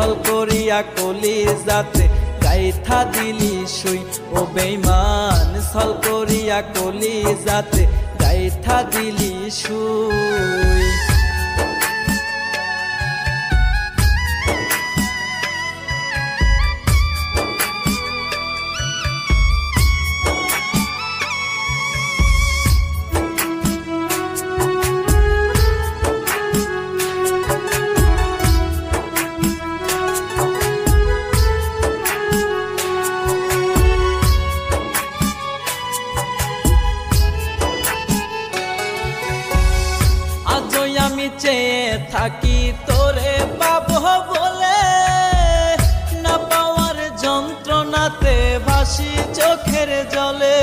ছল করিয়া কলিজাতে গাইথা দিলি শুই ও বেঈমান ছল করিয়া কলিজাতে গাইথা দিলি শুই। আমি চেয়ে থাকি তোরে পাবো বলে, না পাওয়ার যন্ত্রণাতে ভাসি চোখের জলে।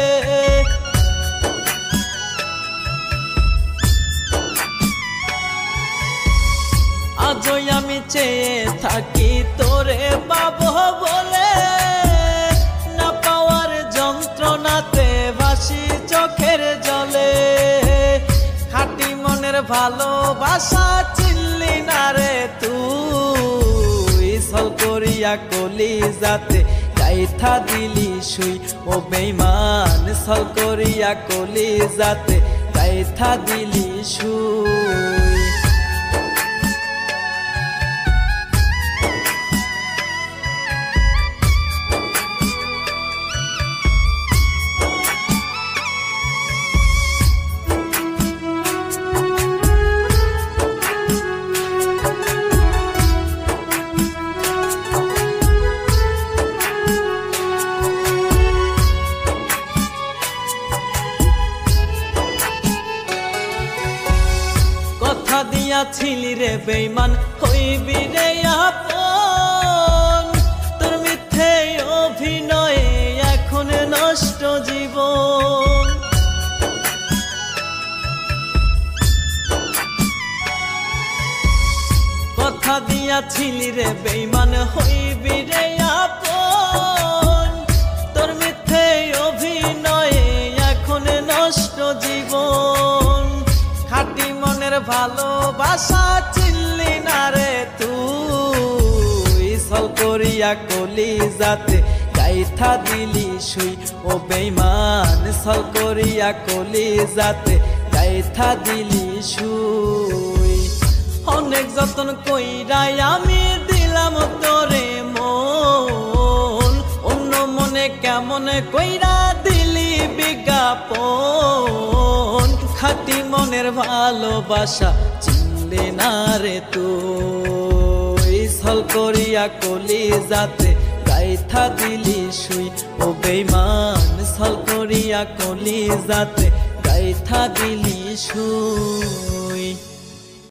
আজও আমি চেয়ে থাকি তোরে পাবো বলে, না পাওয়ার যন্ত্রণাতে ভাসি চোখের জলে। খাঁটি মনের ভালোবাসা চিনলি না রে তুই, ছল করিয়া কলিজাতে গাইথা দিলি শুই ও বেঈমান ছল করিয়া কলিজাতে গাইথা দিলি শুই। কথা দিয়াছিলি রে বেঈমান হইবি রে আপন, তোর মিথ্যে অভিনয়ে এখন নষ্ট জীবন। কথা দিয়াছিলি রে বেঈমান হইবি রে আপন, তোর মিথ্যে অভিনয়ে এখন নষ্ট জীবন। খাঁটি মনের ভালোবাসা চিনলি না রে তুই, ছল করিয়া কলিজাতে গাইথা দিলি শুই ও বেঈমান ছল করিয়া কলিজাতে গাইথা দিলি শুই। অনেক যতন কইরাই আমি দিলাম তোরে মন, অন্য মনে কেমন কইরা দিলি বিজ্ঞাপন। খাঁটি মনের ভালোবাসা চিনলি না রে তুই, ছল করিয়া কলিজাতে গাইথা দিলি শুই ও বেঈমান ছল করিয়া কলিজাতে গাইথা দিলি শুই।